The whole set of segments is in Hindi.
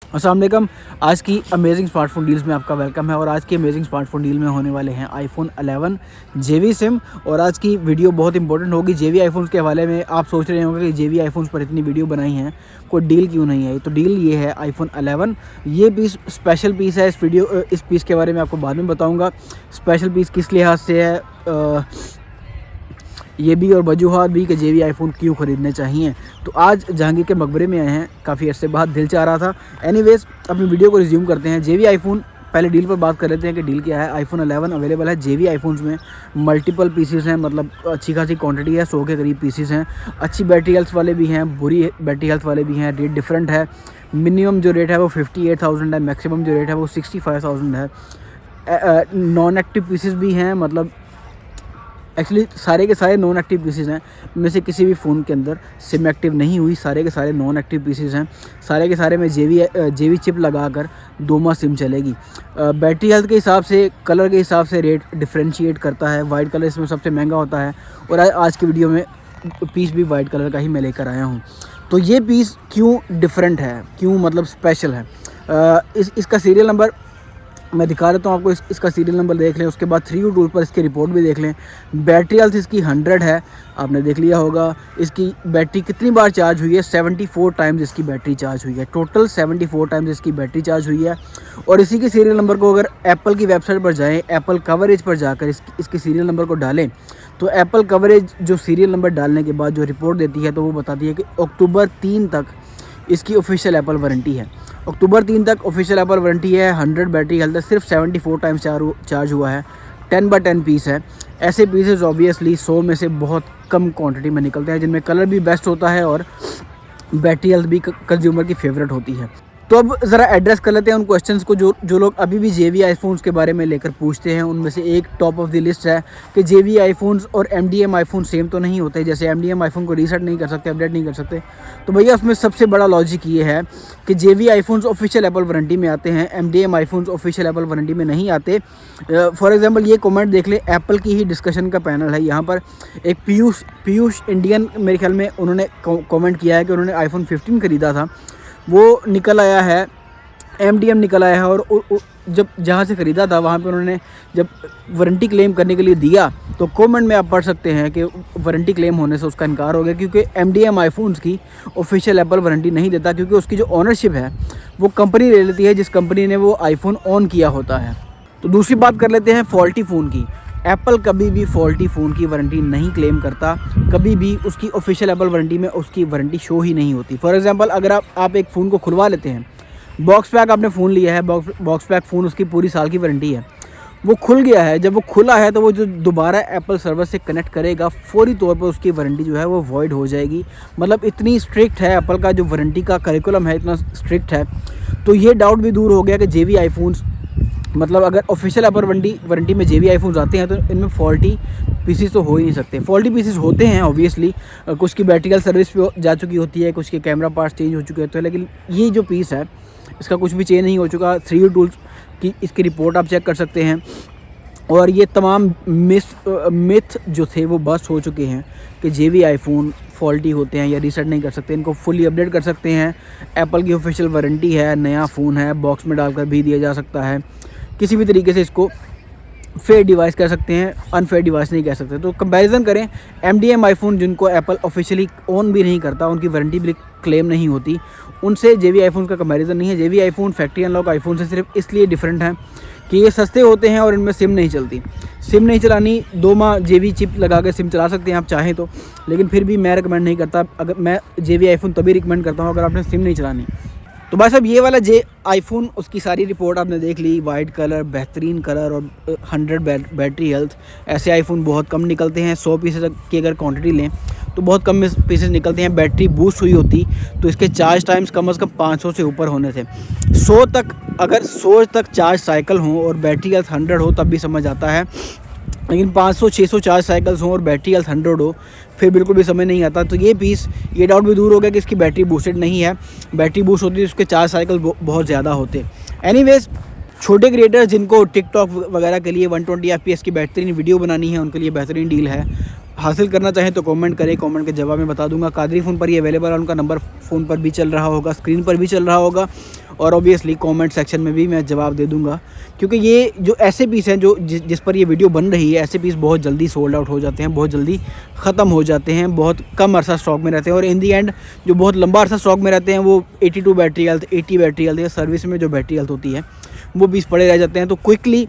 अस्सलाम वालेकुम। आज की अमेजिंग स्मार्टफोन डील्स में आपका वेलकम है और आज की अमेजिंग स्मार्टफोन डील में होने वाले हैं आईफोन 11 जेवी सिम। और आज की वीडियो बहुत इंपॉर्टेंट होगी जेवी आईफोन्स के हवाले में। आप सोच रहे होंगे कि जेवी आईफोन्स पर इतनी वीडियो बनाई हैं, कोई डील क्यों नहीं है। तो डील ये है आईफोन 11। ये पीस स्पेशल पीस है। इस पीस के बारे में आपको बाद में बताऊँगा। स्पेशल पीस किस लिहाज से है, ये भी और वजूहात भी कि जेवी आईफोन क्यों ख़रीदने चाहिए। तो आज जहांगीर के मकबरे में आए हैं, काफ़ी अर्से बाद दिल चाह रहा था। एनीवेज़ अपनी वीडियो को रिज्यूम करते हैं। जेवी आईफोन पहले डील पर बात कर लेते हैं कि डील क्या है। आईफोन 11 अवेलेबल है जेवी आईफोन्स में। मल्टीपल पीसीस हैं, मतलब अच्छी खासी क्वांटिटी है, 100 के करीब पीसीस हैं। अच्छी बैटरी हेल्थ वाले भी हैं, बुरी बैटरी हेल्थ वाले भी हैं। रेट डिफरेंट है। मिनिमम जो रेट है वो 58,000 है, मैक्सिमम जो रेट है वो 65,000 है। नॉन एक्टिव पीसीस भी हैं, मतलब एक्चुअली सारे के सारे नॉन एक्टिव पीसीज हैं। इनमें से किसी भी फ़ोन के अंदर सिम एक्टिव नहीं हुई, सारे के सारे नॉन एक्टिव पीसीज हैं। सारे के सारे में जेवी चिप लगाकर 2 माह सिम चलेगी। बैटरी हेल्थ के हिसाब से, कलर के हिसाब से रेट डिफ्रेंशिएट करता है। वाइट कलर इसमें सबसे महंगा होता है और आज की वीडियो में पीस भी वाइट कलर का ही मैं लेकर आया हूँ। तो ये पीस क्यों डिफरेंट है, क्यों मतलब स्पेशल है, इसका सीरियल नंबर मैं दिखा देता हूँ आपको। इसका सीरियल नंबर देख लें, उसके बाद 3U टूल पर इसकी रिपोर्ट भी देख लें। बैटरी हेल्थ इसकी 100 है, आपने देख लिया होगा। इसकी बैटरी कितनी बार चार्ज हुई है, 74 टाइम्स इसकी बैटरी चार्ज हुई है। टोटल 74 टाइम्स इसकी बैटरी चार्ज हुई है। और इसी के सीरियल नंबर को अगर एप्पल की वेबसाइट पर जाएँ, एप्पल कवरेज पर जाकर इसके सीरियल नंबर को डालें, तो एप्पल कवरेज जो सीरियल नंबर डालने के बाद जो रिपोर्ट देती है, तो वो बताती है कि अक्टूबर 3 तक इसकी ऑफिशियल एप्पल वारंटी है। अक्टूबर 3 तक ऑफिशियल एप्पल वारंटी है। 100 बैटरी हेल्थ है, सिर्फ 74 टाइम्स चार्ज हुआ है। 10/10 पीस है। ऐसे पीसेस ऑब्वियसली 100 में से बहुत कम क्वांटिटी में निकलते हैं, जिनमें कलर भी बेस्ट होता है और बैटरी हेल्थ भी कंज्यूमर की फेवरेट होती है। तो अब ज़रा एड्रेस कर लेते हैं उन क्वेश्चंस को जो लोग अभी भी जेवी आईफोन्स के बारे में लेकर पूछते हैं। उनमें से एक टॉप ऑफ द लिस्ट है कि जेवी आईफोन्स और एमडीएम आईफोन सेम तो नहीं होते। जैसे एमडीएम आईफोन को रीसेट नहीं कर सकते, अपडेट नहीं कर सकते। तो भैया उसमें सबसे बड़ा लॉजिक ये है कि जेवी आईफोन्स ऑफिशियल एप्पल वारंटी में आते हैं, MDM iPhones official Apple warranty में नहीं आते। फॉर एग्जाम्पल ये कॉमेंट देख ले, एप्पल की ही डिस्कशन का पैनल है यहाँ पर। एक पीयूष इंडियन, मेरे ख्याल में उन्होंने कॉमेंट किया है कि उन्होंने आईफोन 15 ख़रीदा था, वो निकल आया है, एमडीएम निकल आया है। और जब जहाँ से ख़रीदा था वहाँ पे उन्होंने जब वारंटी क्लेम करने के लिए दिया, तो कमेंट में आप पढ़ सकते हैं कि वारंटी क्लेम होने से उसका इनकार हो गया, क्योंकि एमडीएम आईफोन्स की ऑफिशियल एप्पल वारंटी नहीं देता, क्योंकि उसकी जो ओनरशिप है वो कंपनी ले लेती है जिस कंपनी ने वो आईफोन ऑन किया होता है। तो दूसरी बात कर लेते हैं फॉल्टी फ़ोन की। एप्पल कभी भी फॉल्टी फ़ोन की वारंटी नहीं क्लेम करता, कभी भी उसकी ऑफिशियल एप्पल वारंटी में उसकी वारंटी शो ही नहीं होती। फॉर एग्जांपल अगर आप एक फ़ोन को खुलवा लेते हैं, बॉक्स पैक आपने फ़ोन लिया है, बॉक्स पैक फ़ोन उसकी पूरी साल की वारंटी है, वो खुल गया है, जब वो खुला है तो वो जो दोबारा एप्पल सर्वर से कनेक्ट करेगा, फौरी तौर पर उसकी वारंटी जो है वो वॉइड हो जाएगी। मतलब इतनी स्ट्रिक्ट है एप्पल का जो वारंटी का करिकुलम है, इतना स्ट्रिक्ट है। तो ये डाउट भी दूर हो गया कि जेवी आईफोन्स, मतलब अगर ऑफिशियल एप्पल वारंटी में जेवी आईफोन्स आते हैं तो इनमें फॉल्टी पीसीस तो हो ही नहीं सकते। फॉल्टी पीसीस होते हैं ऑब्वियसली, कुछ की बैटरी सर्विस पे जा चुकी होती है, कुछ के कैमरा पार्ट्स चेंज हो चुके होते हैं, लेकिन ये जो पीस है इसका कुछ भी चेंज नहीं हो चुका। 3U टूल्स की इसकी रिपोर्ट आप चेक कर सकते हैं। और ये तमाम मिथ जो थे वो बस्ट हो चुके हैं कि जेवी आईफोन फॉल्टी होते हैं या रीसेट नहीं कर सकते, इनको फुली अपडेट कर सकते हैं। एप्पल की ऑफिशियल वारंटी है, नया फ़ोन है, बॉक्स में डालकर भी दिया जा सकता है। किसी भी तरीके से इसको फेयर डिवाइस कह सकते हैं, अनफेयर डिवाइस नहीं कह सकते। तो कंपैरिजन करें, एमडीएम आईफोन जिनको एप्पल ऑफिशियली ऑन भी नहीं करता, उनकी वारंटी भी क्लेम नहीं होती, उनसे जेवी आईफोन का कंपैरिजन नहीं है। जेवी आईफोन फैक्ट्री अनलॉक आईफोन से सिर्फ इसलिए डिफरेंट है कि ये सस्ते होते हैं और इनमें सिम नहीं चलती। सिम नहीं चलानी, 2 माह जेवी चिप लगा कर सिम चला सकते हैं आप चाहें तो, लेकिन फिर भी मैं रिकमेंड नहीं करता। अगर मैं जेवी आईफोन तभी रिकमेंड करता हूँ अगर आपने सिम नहीं चलानी। तो बस अब ये वाला आईफोन, उसकी सारी रिपोर्ट आपने देख ली, वाइट कलर, बेहतरीन कलर और 100 बैटरी हेल्थ। ऐसे आईफोन बहुत कम निकलते हैं। 100 पीसेस की अगर क्वांटिटी लें तो बहुत कम पीसेस निकलते हैं। बैटरी बूस्ट हुई होती तो इसके चार्ज टाइम्स कम से कम 500 से ऊपर होने थे। 100 तक चार्ज साइकिल हों और बैटरी हेल्थ 100 हो तब भी समझ आता है, लेकिन 500-600 चार्ज साइकिल्स हों और बैटरी हेल्थ 100 हो फिर बिल्कुल भी समझ नहीं आता। तो ये डाउट भी दूर हो गया कि इसकी बैटरी बूस्टेड नहीं है। बैटरी बूस्ट होती है उसके चार्ज साइकिल बहुत ज़्यादा होते। एनीवेज, छोटे क्रिएटर्स जिनको टिकटॉक वगैरह के लिए 120 FPS की बेहतरीन वीडियो बनानी है, उनके लिए बेहतरीन डील है। हासिल करना चाहें तो कमेंट करें, कमेंट के जवाब में बता दूंगा। कादरी फ़ोन पर ही अवेलेबल है, उनका नंबर फ़ोन पर भी चल रहा होगा, स्क्रीन पर भी चल रहा होगा। और ऑब्वियसली कमेंट सेक्शन में भी मैं जवाब दे दूंगा, क्योंकि ये जो ऐसे पीस हैं जो जिस पर ये वीडियो बन रही है, ऐसे पीस बहुत जल्दी सोल्ड आउट हो जाते हैं, बहुत जल्दी ख़त्म हो जाते हैं, बहुत कम अरसा स्टॉक में रहते हैं और इन दी एंड जो बहुत लंबा अरसा स्टॉक में रहते हैं वो 82 बैटरी हेल्थ, 80 बैटरी हेल्थ या सर्विस में जो बैटरी हेल्थ होती है वो पीस पड़े रह जाते हैं। तो क्विकली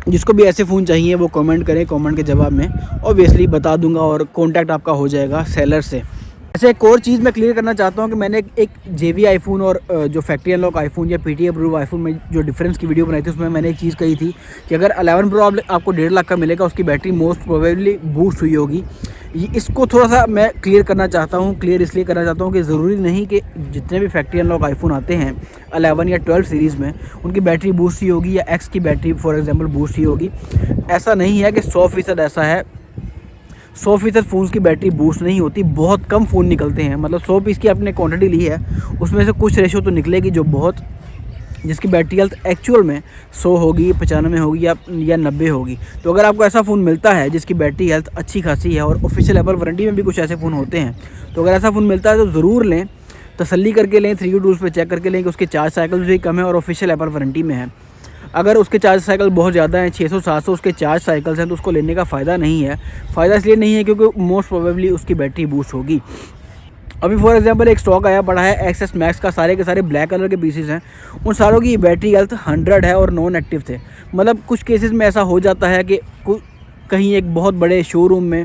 जिसको भी ऐसे फ़ोन चाहिए वो कमेंट करें, कमेंट के जवाब में ऑब्वियसली बता दूंगा और कॉन्टैक्ट आपका हो जाएगा सेलर से। ऐसे एक और चीज़ मैं क्लियर करना चाहता हूँ कि मैंने एक JV आईफोन और जो फैक्ट्री अनलॉक आईफोन या PTA अप्रूव आईफोन में जो डिफरेंस की वीडियो बनाई थी उसमें मैंने एक चीज़ कही थी कि अगर 11 प्रो आपको 1.5 लाख का मिलेगा, उसकी बैटरी मोस्ट प्रोबेबली बूस्ट हुई होगी। इसको थोड़ा सा मैं क्लियर करना चाहता हूँ, क्लियर इसलिए करना चाहता हूँ कि ज़रूरी नहीं कि जितने भी फैक्ट्री अनलॉक आईफोन आते हैं 11 या 12 सीरीज़ में उनकी बैटरी बूस्ट ही होगी या X की बैटरी फॉर एग्जांपल बूस्ट ही होगी। ऐसा नहीं है कि 100% ऐसा है। 100% फ़ोन्स की बैटरी बूस्ट नहीं होती, बहुत कम फ़ोन निकलते हैं। मतलब 100 पीस की आपने क्वांटिटी ली है उसमें से कुछ रेशो तो निकलेगी जो बहुत, जिसकी बैटरी हेल्थ एक्चुअल में 100 होगी, 95 होगी या 90 होगी। तो अगर आपको ऐसा फ़ोन मिलता है जिसकी बैटरी हेल्थ अच्छी खासी है और ऑफिशियल एप्पल वारंटी में भी कुछ ऐसे फ़ोन होते हैं, तो अगर ऐसा फ़ोन मिलता है तो ज़रूर लें, तसल्ली करके लें, 3U टूल्स पे चेक करके लें कि उसके चार्ज साइकिल भी कम है और ऑफिशियल एप्पल वारंटी में है। अगर उसके चार्ज साइकिल बहुत ज़्यादा हैं, 600-700 उसके चार्ज साइकिल्स हैं, तो उसको लेने का फ़ायदा नहीं है। फ़ायदा इसलिए नहीं है क्योंकि मोस्ट प्रोबेबली उसकी बैटरी बूस्ट होगी। अभी फॉर एग्जांपल एक स्टॉक आया पड़ा है XS मैक्स का, सारे के सारे ब्लैक कलर के पीसेस हैं, उन सारों की बैटरी हेल्थ 100 है और नॉन एक्टिव थे। मतलब कुछ केसेस में ऐसा हो जाता है कि कहीं एक बहुत बड़े शोरूम में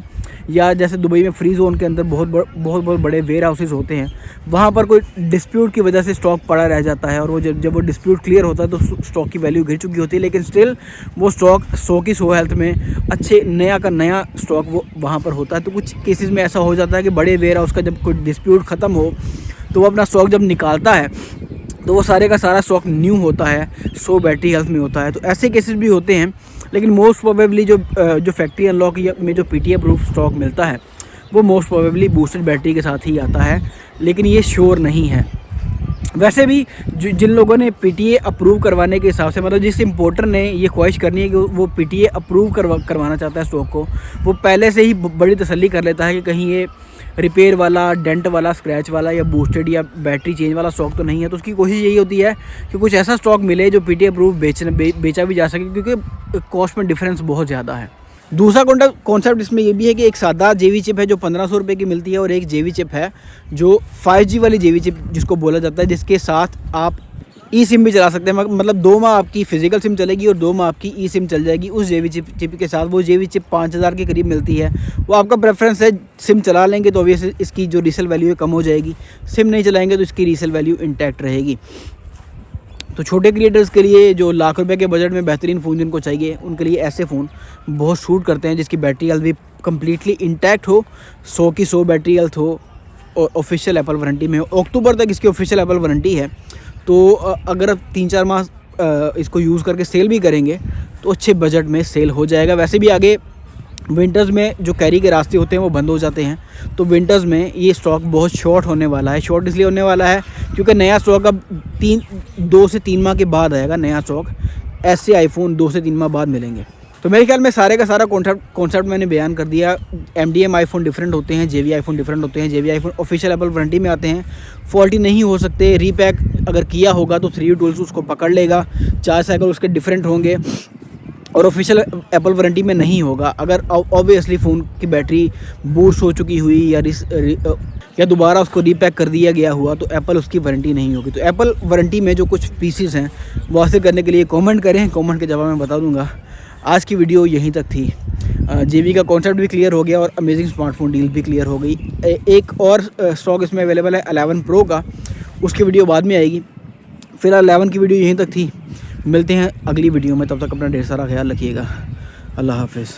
या जैसे दुबई में फ्री जोन के अंदर बहुत बड़े वेयर हाउसेस होते हैं, वहाँ पर कोई डिस्प्यूट की वजह से स्टॉक पड़ा रह जाता है और वो जब वो डिस्प्यूट क्लियर होता है तो स्टॉक की वैल्यू गिर चुकी होती है, लेकिन स्टिल वो स्टॉक 100 की 100 हेल्थ में अच्छे नया का नया स्टॉक वो वहाँ पर होता है। तो कुछ केसेस में ऐसा हो जाता है कि बड़े वेयर हाउस का जब कोई डिस्प्यूट ख़त्म हो तो वो अपना स्टॉक जब निकालता है तो वो सारे का सारा स्टॉक न्यू होता है, 100 बैटरी हेल्थ में होता है। तो ऐसे केसेस भी होते हैं, लेकिन मोस्ट प्रोबेबली जो फैक्ट्री अनलॉक में जो PTA प्रूफ स्टॉक मिलता है वो मोस्ट प्रोबेबली बूस्टेड बैटरी के साथ ही आता है, लेकिन ये श्योर नहीं है। वैसे भी जिन लोगों ने PTA अप्रूव करवाने के हिसाब से, मतलब जिस इम्पोर्टर ने ये ख्वाहिश करनी है कि वो PTA अप्रूव करवाना चाहता है स्टॉक को, वो पहले से ही बड़ी तसल्ली कर लेता है कि कहीं ये रिपेयर वाला, डेंट वाला, स्क्रैच वाला या बूस्टेड या बैटरी चेंज वाला स्टॉक तो नहीं है। तो उसकी कोशिश यही होती है कि कुछ ऐसा स्टॉक मिले जो PTA अप्रूव बेचा भी जा सके, क्योंकि कॉस्ट में डिफरेंस बहुत ज़्यादा है। दूसरा कॉन्सेप्ट इसमें ये भी है कि एक सादा JV चिप है जो 1500 रुपये की मिलती है और एक JV चिप है जो 5G वाली JV चिप जिसको बोला जाता है, जिसके साथ आप eSIM भी चला सकते हैं। मतलब 2 माह आपकी फ़िज़िकल सिम चलेगी और 2 माह आपकी eSIM चल जाएगी उस JV चिप के साथ। वो JV चिप 5000 के करीब मिलती है। वो आपका प्रेफरेंस है, सिम चला लेंगे तो ऑब्वियसली इसकी जो रीसेल वैल्यू है कम हो जाएगी, सिम नहीं चलाएंगे तो इसकी रीसेल वैल्यू इंटैक्ट रहेगी। तो छोटे क्रिएटर्स के लिए जो लाख रुपए के बजट में बेहतरीन फ़ोन जिनको चाहिए, उनके लिए ऐसे फ़ोन बहुत शूट करते हैं जिसकी बैटरी हेल्थ भी कम्प्लीटली इंटैक्ट हो, 100 की 100 बैटरी हेल्थ हो और ऑफिशियल एप्पल वारंटी में हो। अक्टूबर तक इसकी ऑफिशियल एप्पल वारंटी है, तो अगर आप 3-4 माह इसको यूज़ करके सेल भी करेंगे तो अच्छे बजट में सेल हो जाएगा। वैसे भी आगे विंटर्स में जो कैरी के रास्ते होते हैं वो बंद हो जाते हैं, तो विंटर्स में ये स्टॉक बहुत शॉर्ट होने वाला है। शॉर्ट इसलिए होने वाला है क्योंकि नया स्टॉक अब 2 से 3 माह के बाद आएगा नया स्टॉक। ऐसे आईफोन 2 से 3 माह बाद मिलेंगे। तो मेरे ख्याल में सारे का सारा कॉन्सेप्ट मैंने बयान कर दिया। MDM आईफोन डिफरेंट होते हैं, JV आईफोन डिफरेंट होते हैं। JV iPhone official Apple warranty में आते हैं, फॉल्टी नहीं हो सकते। रीपैक अगर किया होगा तो 3U टूल्स उसको पकड़ लेगा, चार्ज साइकिल उसके डिफरेंट होंगे और ऑफिशियल एप्पल वारंटी में नहीं होगा। अगर ऑब्वियसली फ़ोन की बैटरी बूस्ट हो चुकी हुई या दोबारा उसको रीपैक कर दिया गया हुआ तो एप्पल उसकी वारंटी नहीं होगी। तो एप्पल वारंटी में जो कुछ पीसेस हैं वो हासिल करने के लिए कमेंट करें, कमेंट के जवाब मैं बता दूंगा। आज की वीडियो यहीं तक थी। JV का कॉन्सेप्ट भी क्लियर हो गया और अमेजिंग स्मार्टफोन डील भी क्लियर हो गई। एक और स्टॉक इसमें अवेलेबल है 11 प्रो का, उसकी वीडियो बाद में आएगी। फिलहाल 11 की वीडियो यहीं तक थी। मिलते हैं अगली वीडियो में, तब तक अपना ढेर सारा ख्याल रखिएगा। अल्लाह हाफिज़।